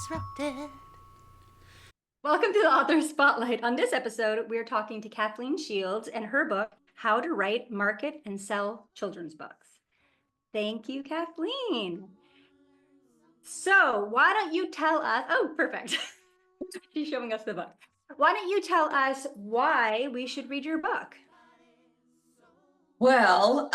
disrupted. Welcome to the Author Spotlight. On this episode, we're talking to Kathleen Shields and her book, How to Write, Market, and Sell Children's Books. Thank you, Kathleen. So why don't you tell us, oh, perfect. She's showing us the book. Why don't you tell us why we should read your book? Well,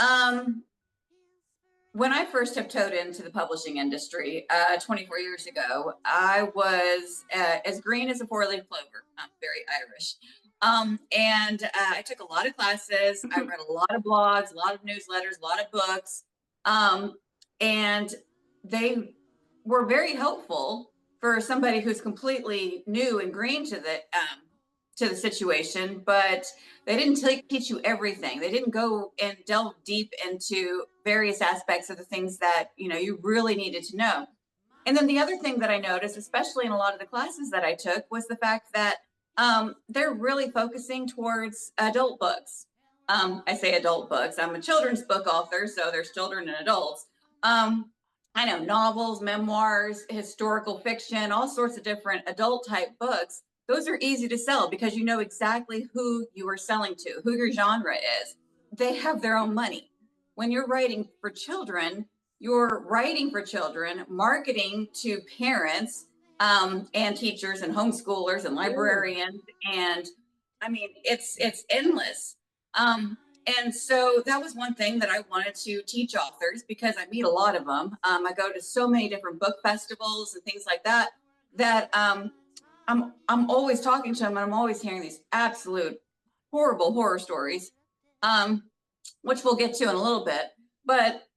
when I first tiptoed into the publishing industry 24 years ago, I was as green as a four-leaf clover. I'm very Irish. And I took a lot of classes. I read a lot of blogs, a lot of newsletters, a lot of books. And they were very helpful for somebody who's completely new and green to the situation, but they didn't teach you everything. They didn't go and delve deep into various aspects of the things that, you really needed to know. And then the other thing that I noticed, especially in a lot of the classes that I took, was the fact that they're really focusing towards adult books. I say adult books. I'm a children's book author, so there's children and adults. I know novels, memoirs, historical fiction, all sorts of different adult type books. Those are easy to sell because you know exactly who you are selling to, who your genre is. They have their own money. When you're writing for children, you're writing for children, marketing to parents and teachers and homeschoolers and librarians. And I mean, it's endless. And so that was one thing that I wanted to teach authors because I meet a lot of them. I go to so many different book festivals and things like that, I'm always talking to them and I'm always hearing these absolute horrible horror stories, which we'll get to in a little bit. But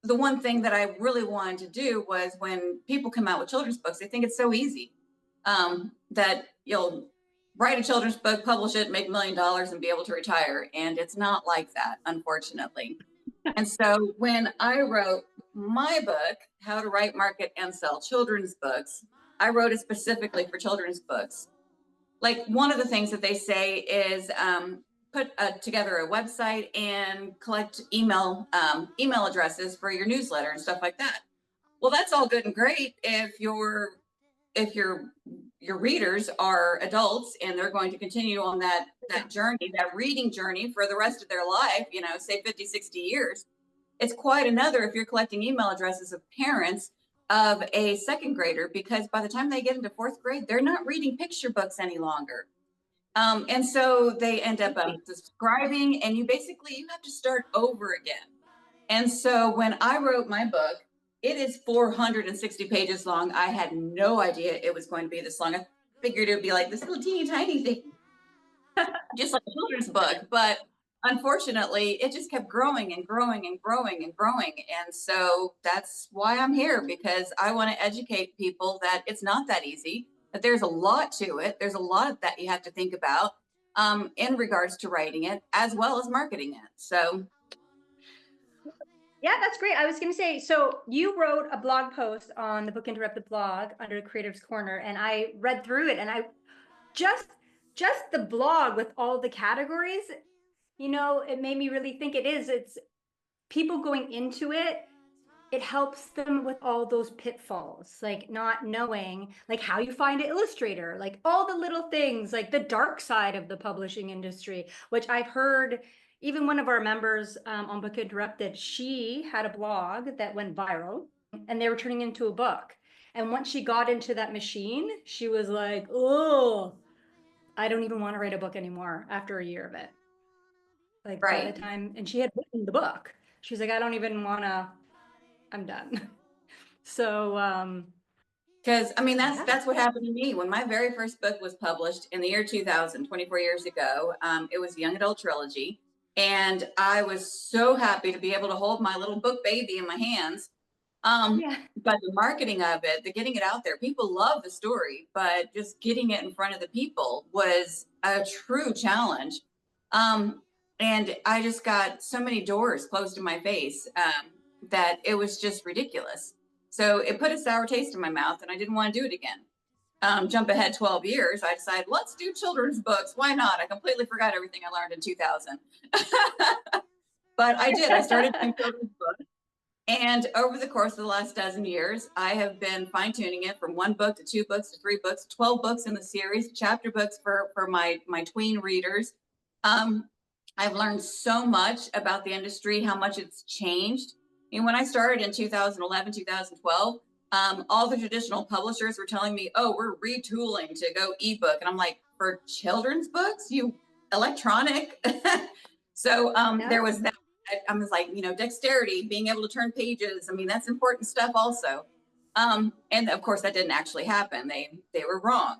the one thing that I really wanted to do was when people come out with children's books, they think it's so easy that you'll write a children's book, publish it, make $1 million and be able to retire. And it's not like that, unfortunately. And so when I wrote my book, How to Write, Market, and Sell Children's Books, I wrote it specifically for children's books. Like one of the things that they say is put together a website and collect email addresses for your newsletter and stuff like that. Well, that's all good and great if your readers are adults and they're going to continue on that journey, that reading journey for the rest of their life, say 50, 60 years. It's quite another if you're collecting email addresses of parents of a second grader, because by the time they get into fourth grade, they're not reading picture books any longer. And so they end up subscribing and you have to start over again. And so when I wrote my book, it is 460 pages long. I had no idea it was going to be this long. I figured it would be like this little teeny tiny thing, just like a children's book. But unfortunately, it just kept growing and growing and growing and growing. And so that's why I'm here, because I want to educate people that it's not that easy, that there's a lot to it. There's a lot that you have to think about in regards to writing it, as well as marketing it. So. Yeah, that's great. I was going to say, so you wrote a blog post on the Book Interrupted blog under Creative's Corner, and I read through it, and I just the blog with all the categories, it made me really think it's people going into it. It helps them with all those pitfalls, like not knowing like how you find an illustrator, like all the little things, like the dark side of the publishing industry, which I've heard. Even one of our members on Book Interrupted, she had a blog that went viral and they were turning into a book. And once she got into that machine, she was like, oh, I don't even want to write a book anymore after a year of it. Like right. By the time, and she had written the book. She was like, I don't even want to, I'm done. So, because that's what happened to me when my very first book was published in the year 2000, 24 years ago. It was a young adult trilogy. And I was so happy to be able to hold my little book baby in my hands. But the marketing of it, the getting it out there, people love the story, but just getting it in front of the people was a true challenge. And I just got so many doors closed in my face that it was just ridiculous. So it put a sour taste in my mouth and I didn't want to do it again. Jump ahead 12 years, I decided, let's do children's books. Why not? I completely forgot everything I learned in 2000. But I did. I started doing children's books. And over the course of the last dozen years, I have been fine tuning it from 1 book to 2 books to 3 books, 12 books in the series, chapter books for my tween readers. I've learned so much about the industry, how much it's changed. And when I started in 2011, 2012, all the traditional publishers were telling me, oh, we're retooling to go ebook. And I'm like, for children's books, you electronic? So there was that. I was like, dexterity, being able to turn pages. I mean, that's important stuff also. And of course, that didn't actually happen. They were wrong,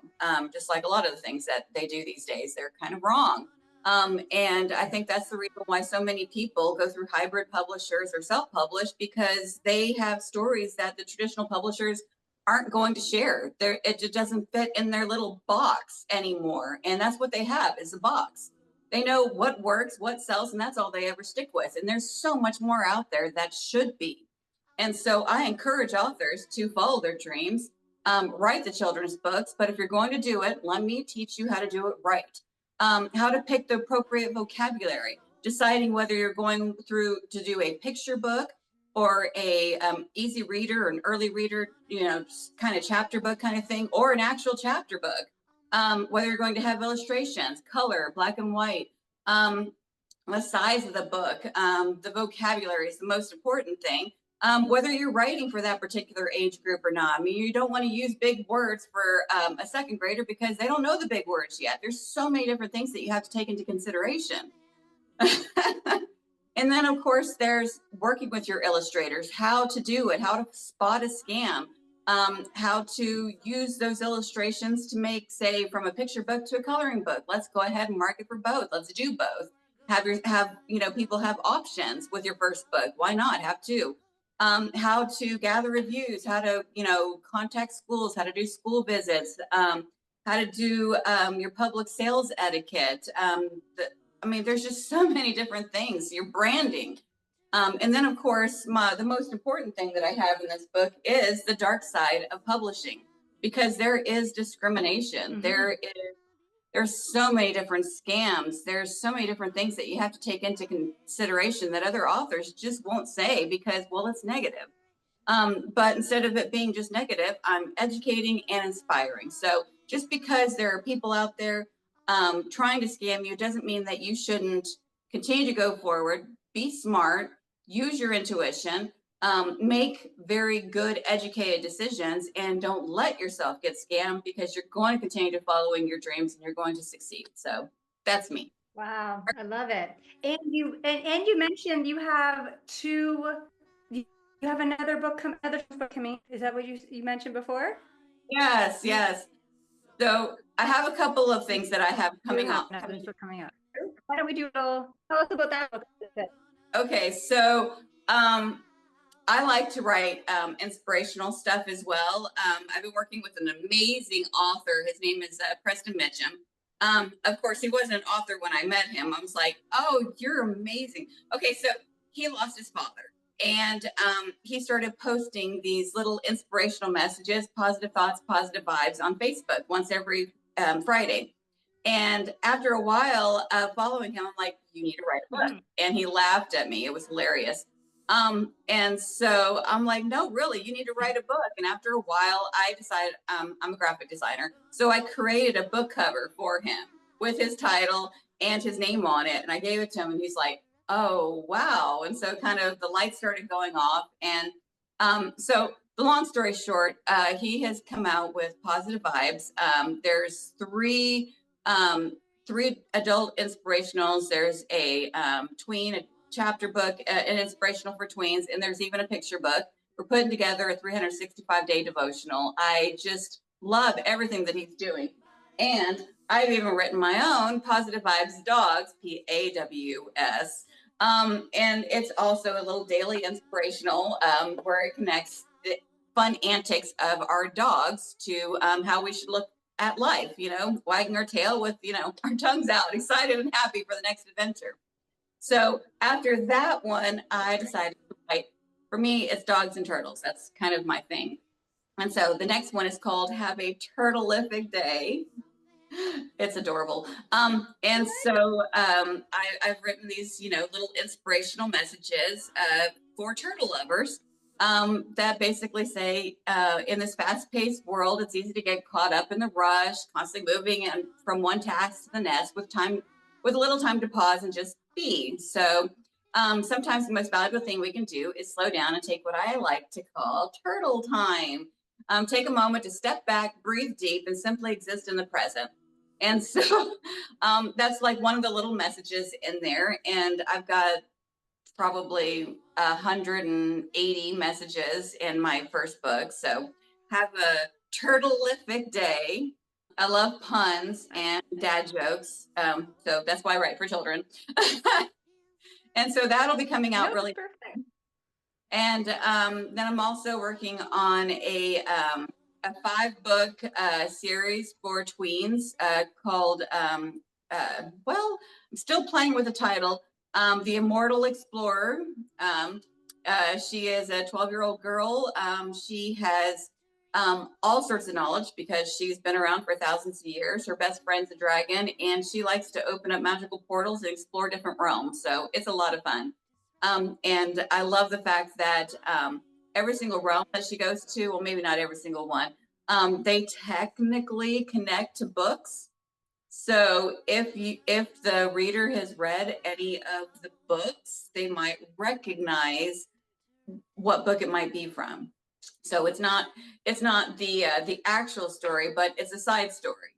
just like a lot of the things that they do these days. They're kind of wrong. And I think that's the reason why so many people go through hybrid publishers or self-publish, because they have stories that the traditional publishers aren't going to share. It just doesn't fit in their little box anymore. And that's what they have, is a box. They know what works, what sells, and that's all they ever stick with. And there's so much more out there that should be. And so I encourage authors to follow their dreams, write the children's books, but if you're going to do it, let me teach you how to do it right. How to pick the appropriate vocabulary, deciding whether you're going through to do a picture book or a easy reader or an early reader, kind of chapter book kind of thing, or an actual chapter book. Whether you're going to have illustrations, color, black and white, the size of the book, the vocabulary is the most important thing. Whether you're writing for that particular age group or not. I mean, you don't want to use big words for a second grader because they don't know the big words yet. There's so many different things that you have to take into consideration. And then, of course, there's working with your illustrators, how to do it, how to spot a scam, how to use those illustrations to make, say, from a picture book to a coloring book. Let's go ahead and market for both. Let's do both. Have people have options with your first book. Why not have two? How to gather reviews, how to contact schools, how to do school visits, how to do your public sales etiquette. There's just so many different things. Your branding. And then, of course, the most important thing that I have in this book is the dark side of publishing, because there is discrimination. Mm-hmm. There's so many different scams. There's so many different things that you have to take into consideration that other authors just won't say because, well, it's negative. But instead of it being just negative, I'm educating and inspiring. So just because there are people out there trying to scam you doesn't mean that you shouldn't continue to go forward, be smart, use your intuition, make very good educated decisions, and don't let yourself get scammed, because you're going to continue to following your dreams and you're going to succeed. So that's me. Wow, I love it. And you mentioned you have you have another book coming. Is that what you mentioned before? Yes. So I have a couple of things that I have coming up. Why don't we do a little, tell us about that book. Okay, so I like to write inspirational stuff as well. I've been working with an amazing author. His name is Preston Mitchum. Of course, he wasn't an author when I met him. I was like, oh, you're amazing. Okay, so he lost his father. And he started posting these little inspirational messages, positive thoughts, positive vibes on Facebook once every Friday. And after a while following him, I'm like, you need to write a book. Mm-hmm. And he laughed at me. It was hilarious. And so I'm like, no, really, you need to write a book. And after a while, I decided I'm a graphic designer. So I created a book cover for him with his title and his name on it. And I gave it to him and he's like, oh, wow. And so kind of the lights started going off. And so the long story short, he has come out with Positive Vibes. There's three adult inspirationals. There's a tween, a chapter book, an inspirational for tweens, and there's even a picture book. We're putting together a 365-day devotional. I just love everything that he's doing. And I've even written my own Positive Vibes Dogs, PAWS. And it's also a little daily inspirational where it connects the fun antics of our dogs to how we should look at life, wagging our tail with, our tongues out, excited and happy for the next adventure. So after that one, I decided to write, for me, it's dogs and turtles. That's kind of my thing. And so the next one is called Have a Turtleific Day. It's adorable. And so I've written these, little inspirational messages for turtle lovers that basically say in this fast-paced world, it's easy to get caught up in the rush, constantly moving and from one task to the next with a little time to pause and just be. So sometimes the most valuable thing we can do is slow down and take what I like to call turtle time. Take a moment to step back, breathe deep, and simply exist in the present. And so that's like one of the little messages in there. And I've got probably 180 messages in my first book. So have a turtleific day. I love puns and dad jokes. So that's why I write for children. And so that'll be coming out really. Perfect. And then I'm also working on a 5-book series for tweens called, well, I'm still playing with the title, The Immortal Explorer. She is a 12-year-old girl. She has all sorts of knowledge because she's been around for thousands of years. Her best friend's a dragon, and she likes to open up magical portals and explore different realms. So it's a lot of fun. And I love the fact that every single realm that she goes to, well, maybe not every single one, they technically connect to books. So if the reader has read any of the books, they might recognize what book it might be from. So it's not the actual story, but it's a side story,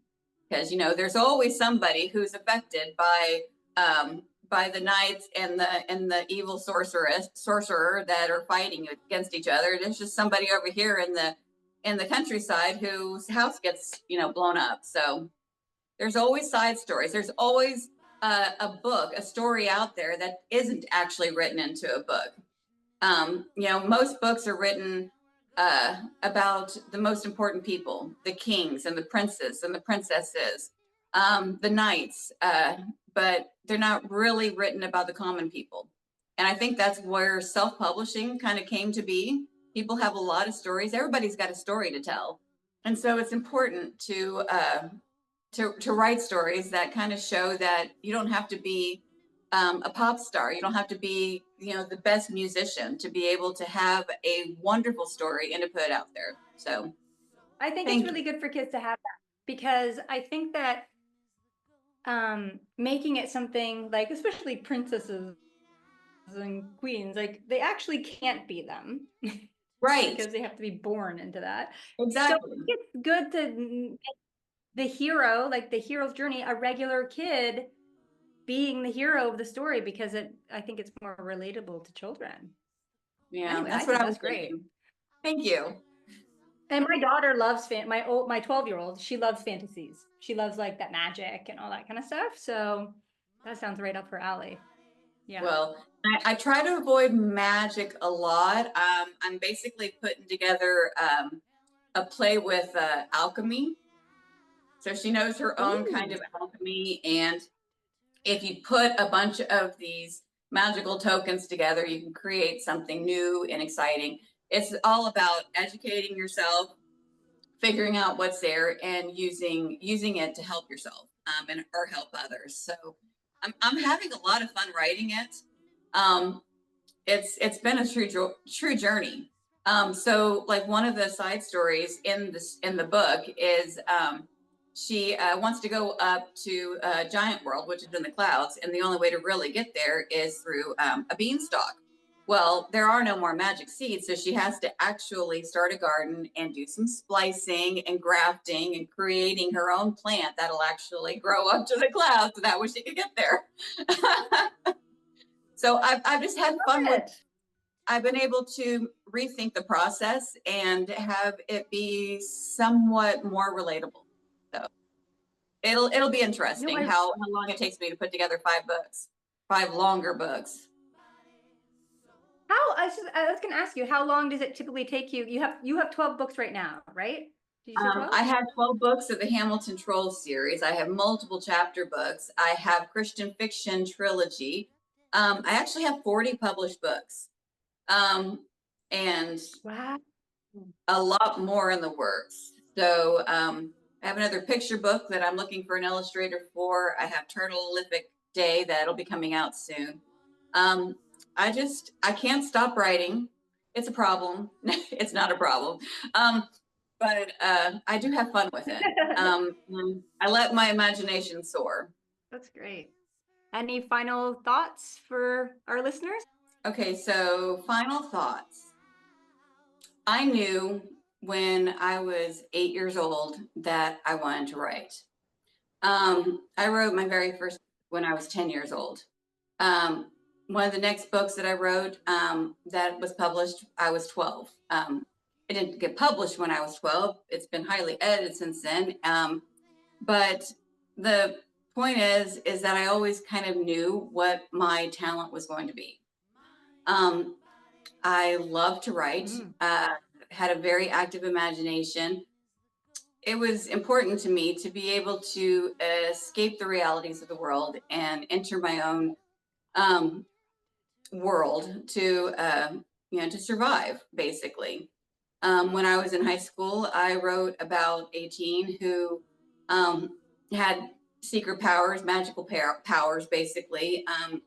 because there's always somebody who's affected by the knights and the evil sorcerer that are fighting against each other. There's just somebody over here in the countryside whose house gets blown up. So there's always side stories. There's always a story out there that isn't actually written into a book. Most books are written about the most important people, the kings and the princes and the princesses, the knights, but they're not really written about the common people. And I think that's where self-publishing kind of came to be. People have a lot of stories. Everybody's got a story to tell. And so it's important to write stories that kind of show that you don't have to be a pop star. You don't have to be, the best musician to be able to have a wonderful story and to put it out there. So I think it's really good for kids to have that, because I think that making it something like, especially princesses and queens, like they actually can't be them. Right. Because they have to be born into that. Exactly. So it's good to make the hero, like the hero's journey, a regular kid being the hero of the story, because I think it's more relatable to children. Yeah, anyway, that's what I was great. thinking. Thank you. And my daughter loves my 12-year-old. She loves fantasies. She loves like that magic and all that kind of stuff. So that sounds right up her alley. Yeah. Well, I try to avoid magic a lot. I'm basically putting together a play with alchemy. So she knows her own kind of alchemy. And if you put a bunch of these magical tokens together, you can create something new and exciting. It's all about educating yourself, figuring out what's there, and using it to help yourself or help others. So I'm having a lot of fun writing it. It's been a true journey. So like one of the side stories in the book is she wants to go up to Giant World, which is in the clouds, and the only way to really get there is through a beanstalk. Well, there are no more magic seeds, so she has to actually start a garden and do some splicing and grafting and creating her own plant that'll actually grow up to the clouds, so that way she can get there. So I've just had fun with it. I've been able to rethink the process and have it be somewhat more relatable. So it'll be interesting how long it takes me to put together 5 books, 5 longer books. I was going to ask you, how long does it typically take you? You have 12 books right now, right? Did you say 12? I have 12 books of the Hamilton Trolls series. I have multiple chapter books. I have Christian fiction trilogy. I actually have 40 published books. And wow, a lot more in the works. So I have another picture book that I'm looking for an illustrator for. I have Turtleific Day that'll be coming out soon. I can't stop writing. It's a problem. It's not a problem. But I do have fun with it. I let my imagination soar. That's great. Any final thoughts for our listeners? Okay, so final thoughts. I knew when I was 8 years old that I wanted to write. I wrote my very first when I was 10 years old. One of the next books that I wrote that was published, I was 12. It didn't get published when I was 12. It's been highly edited since then. But the point is that I always kind of knew what my talent was going to be. I love to write, had a very active imagination. It was important to me to be able to escape the realities of the world and enter my own world to, to survive, basically. When I was in high school, I wrote about a teen who had secret powers, magical powers, basically,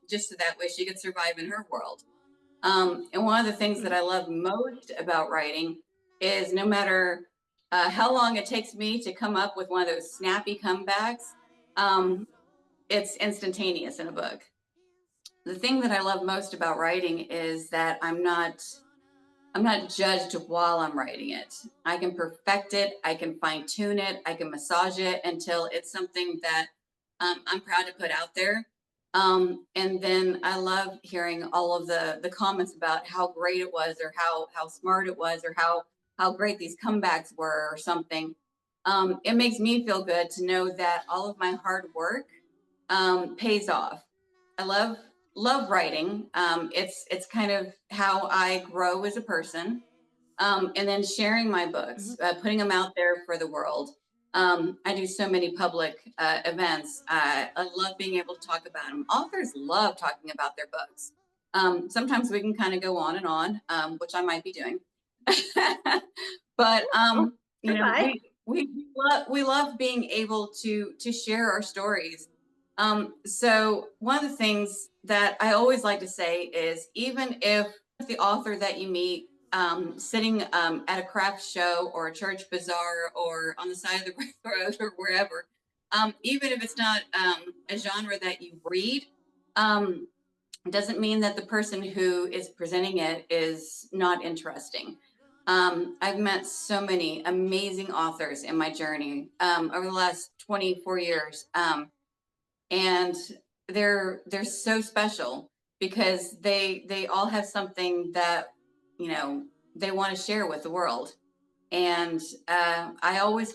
just so that way she could survive in her world. And one of the things that I love most about writing is no matter how long it takes me to come up with one of those snappy comebacks, it's instantaneous in a book. The thing that I love most about writing is that I'm not judged while I'm writing it. I can perfect it, I can fine tune it, I can massage it until it's something that I'm proud to put out there. And then I love hearing all of the comments about how great it was, or how smart it was, or how great these comebacks were, or something. It makes me feel good to know that all of my hard work pays off. I love writing. It's kind of how I grow as a person. And then sharing my books, putting them out there for the world. I do so many public events. I love being able to talk about them. Authors love talking about their books. Sometimes we can kind of go on and on, which I might be doing. But we love being able to share our stories. So one of the things that I always like to say is, even if the author that you meet sitting at a craft show or a church bazaar or on the side of the road or wherever, even if it's not a genre that you read, doesn't mean that the person who is presenting it is not interesting. I've met so many amazing authors in my journey over the last 24 years. And they're so special because they all have something that, they want to share with the world. And I always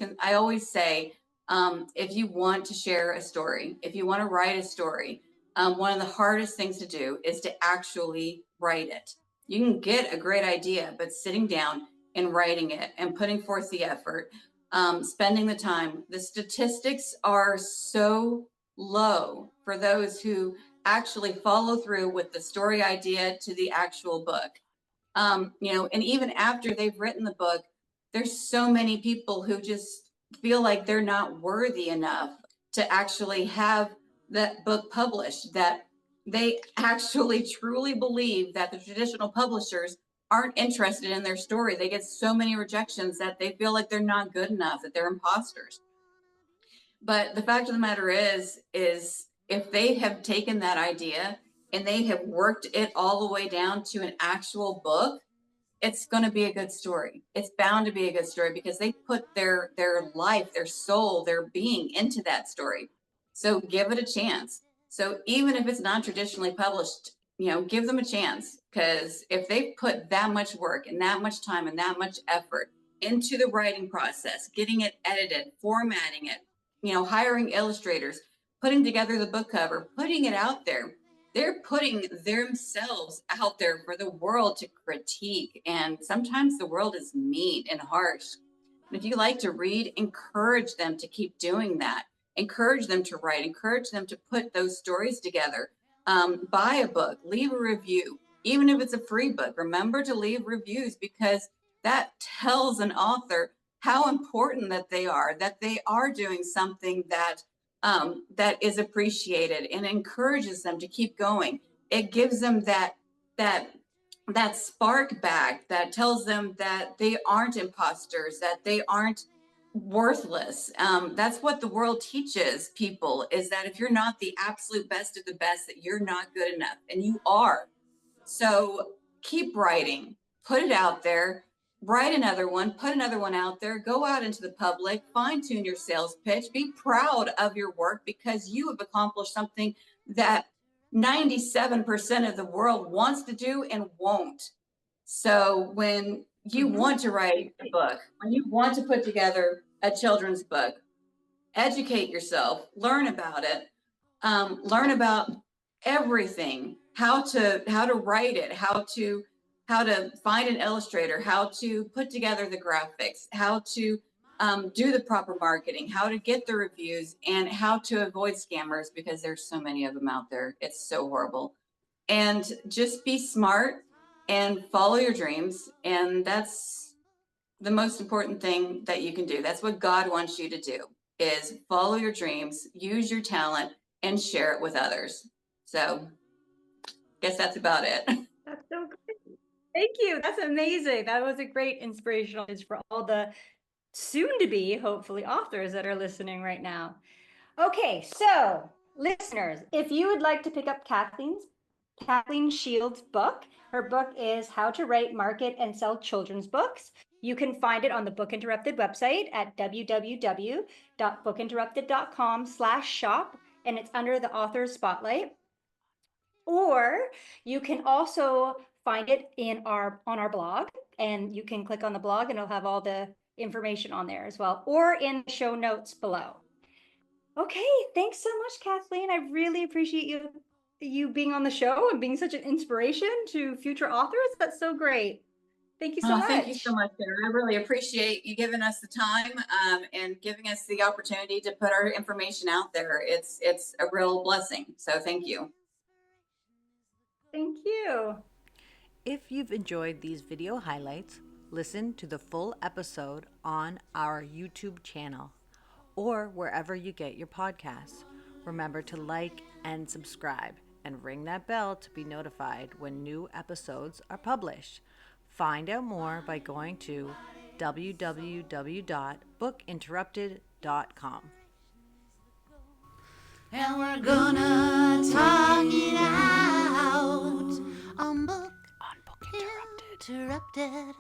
say, if you want to share a story, if you want to write a story, one of the hardest things to do is to actually write it. You can get a great idea, but sitting down and writing it and putting forth the effort, spending the time, the statistics are so low for those who actually follow through with the story idea to the actual book. And even after they've written the book, there's so many people who just feel like they're not worthy enough to actually have that book published, that they actually truly believe that the traditional publishers aren't interested in their story. They get so many rejections that they feel like they're not good enough, that they're imposters. But the fact of the matter is if they have taken that idea and they have worked it all the way down to an actual book, it's going to be a good story. It's bound to be a good story because they put their life, their soul, their being into that story. So give it a chance. So even if it's not traditionally published, give them a chance, because if they put that much work and that much time and that much effort into the writing process, getting it edited, formatting it, hiring illustrators, putting together the book cover, putting it out there, they're putting themselves out there for the world to critique. And sometimes the world is mean and harsh. And if you like to read, encourage them to keep doing that. Encourage them to write, encourage them to put those stories together. Buy a book, leave a review, even if it's a free book. Remember to leave reviews, because that tells an author how important that they are doing something that is appreciated, and encourages them to keep going. It gives them that that spark back that tells them that they aren't imposters, that they aren't worthless. That's what the world teaches people, is that if you're not the absolute best of the best, that you're not good enough, and you are. So keep writing, put it out there, write another one, put another one out there, go out into the public, fine tune your sales pitch, be proud of your work, because you have accomplished something that 97% of the world wants to do and won't. So when you want to write a book, when you want to put together a children's book, educate yourself, learn about it, learn about everything, how to write it, how to find an illustrator, how to put together the graphics, how to do the proper marketing, how to get the reviews, and how to avoid scammers, because there's so many of them out there. It's so horrible. And just be smart and follow your dreams. And that's the most important thing that you can do. That's what God wants you to do, is follow your dreams, use your talent, and share it with others. So I guess that's about it. That's so great. Thank you. That's amazing. That was a great inspirational message for all the soon-to-be, hopefully, authors that are listening right now. Okay, so listeners, if you would like to pick up Kathleen Shields' book, her book is How to Write, Market, and Sell Children's Books. You can find it on the Book Interrupted website at www.bookinterrupted.com/shop, and it's under the author's spotlight. Or you can also find it on our blog, and you can click on the blog and it'll have all the information on there as well, or in the show notes below. Okay, thanks so much, Kathleen. I really appreciate you being on the show and being such an inspiration to future authors. That's so great. Thank you so much. Thank you so much, Sarah. I really appreciate you giving us the time and giving us the opportunity to put our information out there. It's a real blessing. So thank you. Thank you. If you've enjoyed these video highlights, listen to the full episode on our YouTube channel or wherever you get your podcasts. Remember to like and subscribe and ring that bell to be notified when new episodes are published. Find out more by going to www.bookinterrupted.com. And we're gonna talk it out on Book Interrupted.